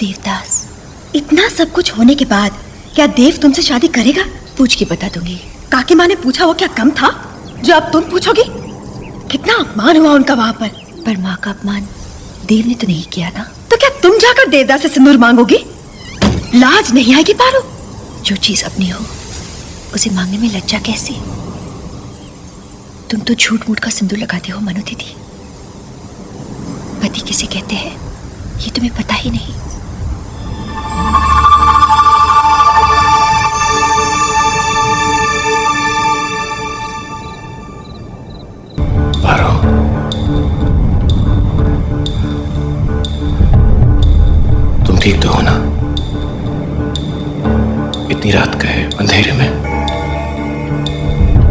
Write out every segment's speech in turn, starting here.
देवदास, इतना सब कुछ होने के बाद क्या देव तुमसे शादी करेगा? पूछ के बता दूंगी। काकी माँ ने पूछा वो क्या कम था जो अब तुम पूछोगी? कितना अपमान हुआ उनका वहां पर माँ का अपमान देव ने तो नहीं किया ना। तो क्या तुम जाकर देवदास से सिंदूर मांगोगी? लाज नहीं आएगी पारो? जो चीज अपनी हो उसे मांगने में लज्जा कैसी? तुम तो झूठ मूठ का सिंदूर लगाते हो मनु दीदी। पति किसे कहते हैं ये तुम्हें पता ही नहीं। पारो, तुम ठीक तो हो ना? इतनी रात का है, अंधेरे में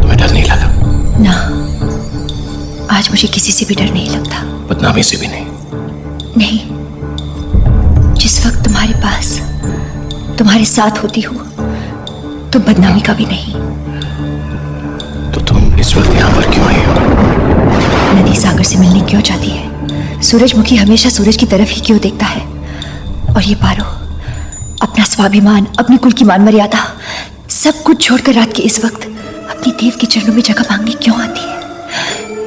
तुम्हें डर नहीं लगा? ना, आज मुझे किसी से भी डर नहीं लगता। बदनामी से भी नहीं? नहीं, जिस वक्त तुम्हारे पास तुम्हारे साथ होती हूँ तो बदनामी का भी नहीं। तो तुम इस वक्त यहाँ पर क्यों आई हो? नदी सागर से मिलने क्यों जाती है? सूरजमुखी हमेशा सूरज की तरफ ही क्यों देखता है? और ये पारो अपना स्वाभिमान, अपनी कुल की मान मर्यादा सब कुछ छोड़कर रात के इस वक्त अपने देव के चरणों में जगह मांगने क्यों आती है?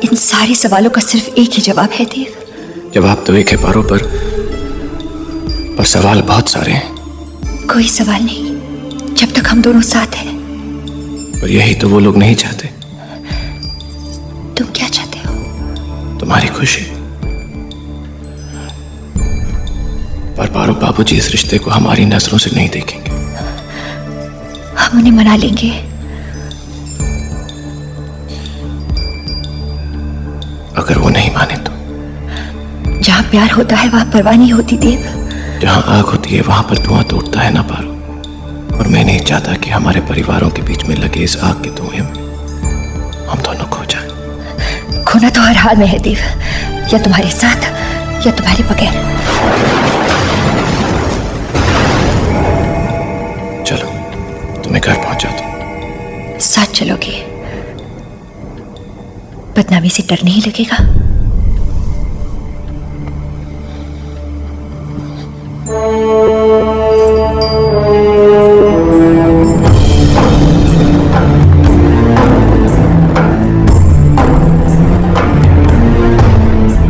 इन सारे सवालों का सिर्फ एक ही जवाब है देव। जवाब तो एक है पारो, पर सवाल बहुत सारे हैं। कोई सवाल नहीं जब तक हम दोनों साथ हैं। पर यही तो वो लोग नहीं चाहते। तुम क्या चाहते हो? तुम्हारी खुशी। पर पारो, बाबूजी इस रिश्ते को हमारी नजरों से नहीं देखेंगे। हम उन्हें मना लेंगे। अगर वो नहीं माने तो? जहां प्यार होता है वहां परवाह नहीं होती देव। जहां आग होती है वहां पर धुआं तो उठता है ना पारो। और मैं नहीं चाहता कि हमारे परिवारों के बीच में लगे इस आग के धुएं में हम दोनों खो जाएं। खोना तो हर हाल में है देव, या तुम्हारे साथ या तुम्हारे बगैर। चलो, तुम्हें घर पहुंचा दो। साथ चलोगे? बदनामी से डर नहीं लगेगा?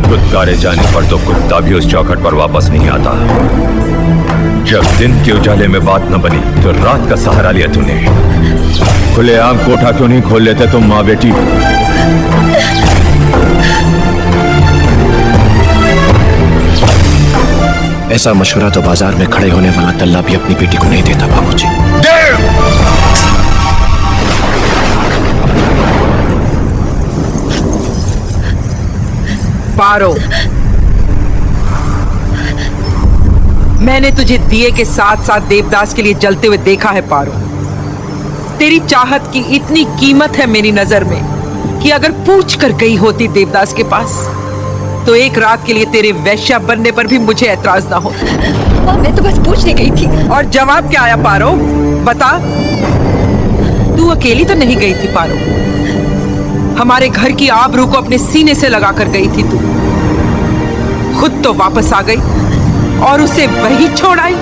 पुत्कारे जाने पर तो कुत्ता भी उस चौखट पर वापस नहीं आता। जब दिन के उजाले में बात न बनी तो रात का सहारा लिया तूने। खुलेआम कोठा क्यों नहीं खोल लेते तुम माँ बेटी? ऐसा मशवरा तो बाजार में खड़े होने वाला तल्ला भी अपनी बेटी को नहीं देता बाबूजी। पारो, मैंने तुझे दिए के साथ साथ देवदास के लिए जलते हुए देखा है पारो। तेरी चाहत की इतनी कीमत है मेरी नजर में कि अगर पूछ कर गई होती देवदास के पास तो एक रात के लिए तेरे वैश्या बनने पर भी मुझे ऐतराज ना हो। मैं तो बस पूछने गई थी। और जवाब क्या आया पारो? बता। तू अकेली तो नहीं गई थी पारो, हमारे घर की आबरू को अपने सीने से लगा कर गई थी तू। खुद तो वापस आ गई और उसे वही छोड़ आई।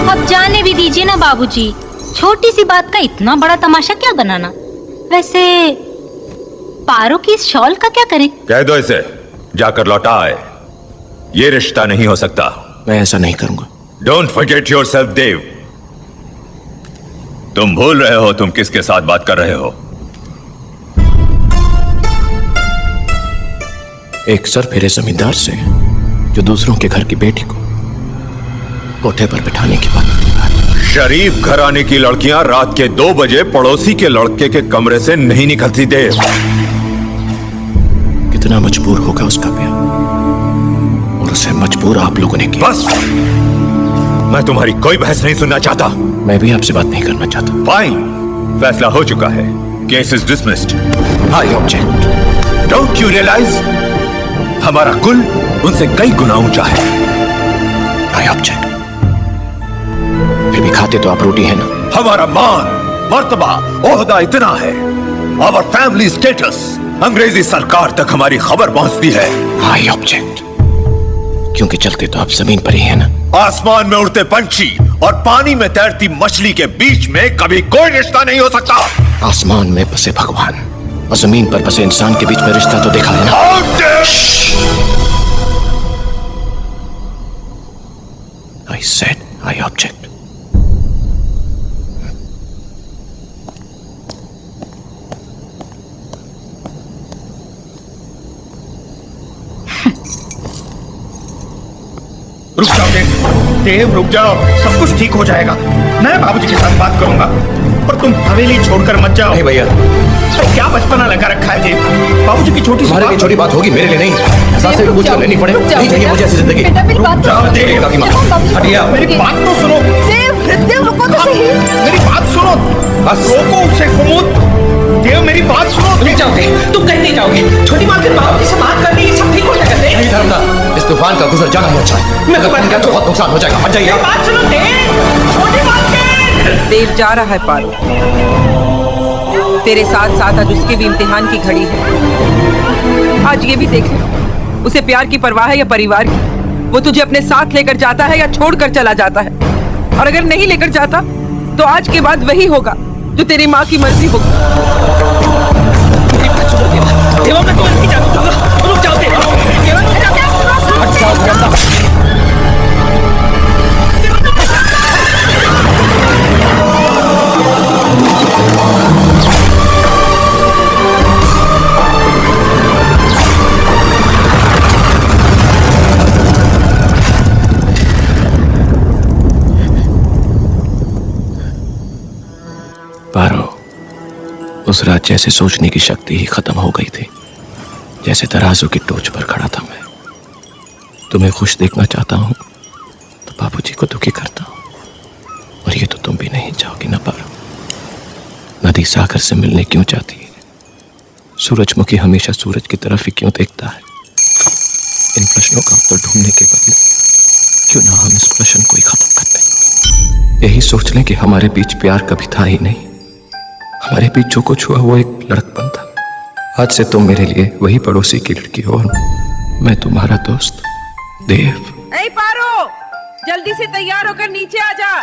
अब जाने भी दीजिए ना बाबूजी, छोटी सी बात का इतना बड़ा तमाशा क्या बनाना। वैसे पारो की इस शॉल का क्या करें? कह दो इसे जाकर लौटा आए। ये रिश्ता नहीं हो सकता। मैं ऐसा नहीं करूंगा। डोंट फॉरगेट योरसेल्फ देव। तुम भूल रहे हो तुम किसके साथ बात कर रहे हो। एक सरफिरे जमींदार से जो दूसरों के घर की बेटी को कोठे पर बिठाने की बात। शरीफ घराने की लड़कियां रात के 2 बजे पड़ोसी के लड़के के कमरे से नहीं निकलती देव। कितना मजबूर होगा उसका प्यार, और उसे मजबूर आप लोगों ने किया। बस, मैं तुम्हारी कोई बहस नहीं सुनना चाहता। मैं भी आपसे बात नहीं करना चाहता। फाइन, फैसला हो चुका है। Case is dismissed. I object. Don't you realize हमारा कुल उनसे कई गुना ऊंचा है। I object. फिर भी खाते तो आप रोटी है ना। हमारा मान, मर्तबा, ओहदा इतना है, आवर फैमिली स्टेटस, अंग्रेजी सरकार तक हमारी खबर पहुंचती है। I object. क्योंकि चलते तो आप जमीन पर ही है ना। आसमान में उड़ते पंछी और पानी में तैरती मछली के बीच में कभी कोई रिश्ता नहीं हो सकता। आसमान में बसे भगवान और जमीन पर बसे इंसान के बीच में रिश्ता तो देखा है ना। I said I object. रुक जाओ देव, रुक जाओ, सब कुछ ठीक हो जाएगा। मैं बाबूजी के साथ बात करूंगा, पर तुम हवेली छोड़कर मत जाओ। नहीं भैया, अरे क्या बचपना लगा रखा है देव। बाबूजी की छोटी सी तुम्हारे लिए छोटी बात होगी, मेरे लिए नहीं। सास से पूछ कर लेनी पड़े, नहीं चाहिए मुझे ऐसी जिंदगी। जाओ देव, हटिया, मेरी बात तो सुनो। देव रुको तो सही। मेरी बात सुनो, बस रोको उसे कुमुद। देव मेरी बात सुनो। नहीं जाओगे, तुम कहीं नहीं जाओगे। छोटी माँ फिर बाबूजी से बात करनी, ये सब ठीक हो जाएगा। नहीं धर्मदा, इस तूफान का गुजर जाना ही अच्छा है। मैं अगर तुम क्या तो बहुत नुकसान हो जाएगा। हट जाइए। बात सुनो देव, छोटी माँ के। देव जा रहा है पारो, तेरे साथ साथ आज उसके भी इम्तिहान की घड़ी है। आज ये भी देख ले, उसे प्यार की परवाह है या परिवार की। वो तुझे अपने साथ लेकर जाता है या छोड़कर चला जाता है। और अगर नहीं लेकर जाता तो आज के बाद वही होगा जो तेरी माँ की मर्जी होगी। देवा, मैं तुम्हें नहीं जाने दूंगा। रुक जाओ देवा, देवा रुक जाओ। हट जाओ धर्मदा। पारो, उस रात जैसे सोचने की शक्ति ही खत्म हो गई थी, जैसे तराजू की टोच पर खड़ा था मैं। तुम्हें खुश देखना चाहता हूं तो बाबूजी को दुखी करता हूं, और ये तो तुम भी नहीं चाहोगी ना पारो। नदी सागर से मिलने क्यों चाहती है? सूरजमुखी हमेशा सूरज की तरफ ही क्यों देखता है? इन प्रश्नों का उत्तर ढूंढने के बदले क्यों ना हम इस प्रश्न को ही खत्म कर दें। यही सोच लें कि हमारे बीच प्यार कभी था ही नहीं। हमारे बीच जो कुछ हुआ वो एक लड़कपन था। आज से तुम मेरे लिए वही पड़ोसी की लड़की हो और मैं तुम्हारा दोस्त देव। ऐ पारो, जल्दी से तैयार होकर नीचे आ जा,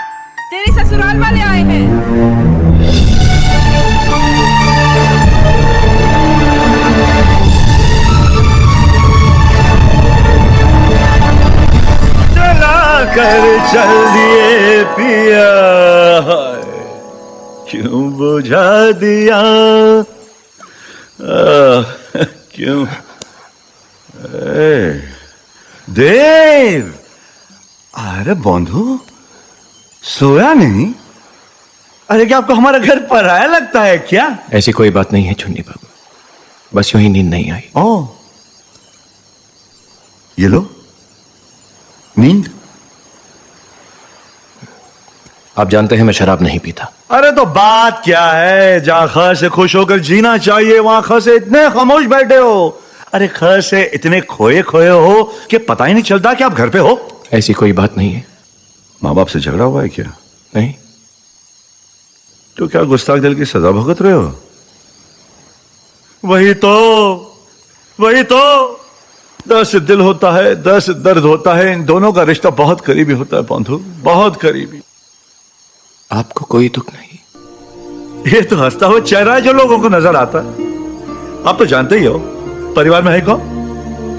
तेरे ससुराल वाले आए हैं। चला कर चल दिए पिया, क्यों बुझा दिया, क्यों? देव, अरे बंधु, सोया नहीं? अरे क्या आपको हमारा घर पराया लगता है क्या? ऐसी कोई बात नहीं है चुन्नी बाबू, बस यूं ही नींद नहीं आई। ओ, ये लो नींद। आप जानते हैं मैं शराब नहीं पीता। अरे तो बात क्या है, जहां खैर से खुश होकर जीना चाहिए वहां खैर से इतने खामोश बैठे हो। अरे खैर से इतने खोए खोए हो कि पता ही नहीं चलता कि आप घर पे हो। ऐसी कोई बात नहीं है। माँ बाप से झगड़ा हुआ है क्या? नहीं। तो क्या गुस्ताख दिल की सजा भुगत रहे हो? वही तो दस दिल होता है, दस दर्द होता है। इन दोनों का रिश्ता बहुत करीबी होता है बंधु, बहुत करीबी। आपको कोई दुख नहीं? ये तो हंसता हुआ चेहरा है जो लोगों को नजर आता है। आप तो जानते ही हो परिवार में है कौन?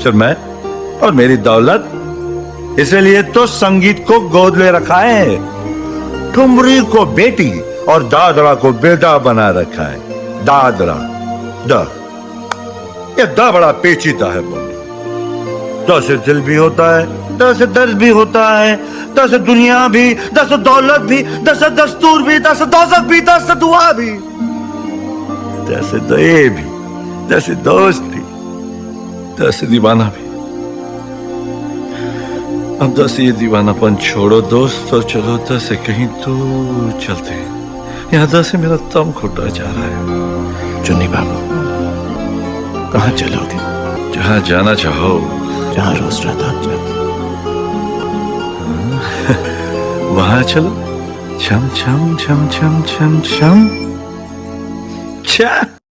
सिर्फ मैं और मेरी दौलत। इसलिए तो संगीत को गोद ले रखा है, ठुमरी को बेटी और दादरा को बेटा बना रखा है। दादरा ये दा बड़ा पेचीदा है बोली। दस दिल भी होता है, दस दर्द भी होता है, दस दुनिया भी, दस दौलत भी, दस दस्तूर भी, दस दोज़ख भी, दस दुआ भी, दस दये भी, दस दोस्त भी, दस दीवाना भी। अब दस ये दीवानापन छोड़ो दोस्त, तो चलो दस से कहीं दूर चलते हैं। यहाँ दस से मेरा दम घुटा जा रहा है। चुन्नी बाबू, कहाँ चलोगे? जहाँ जाना चाहो, जहाँ रोज रात आप जाते। वहां चलो। छम छम छम छम छम छम छम।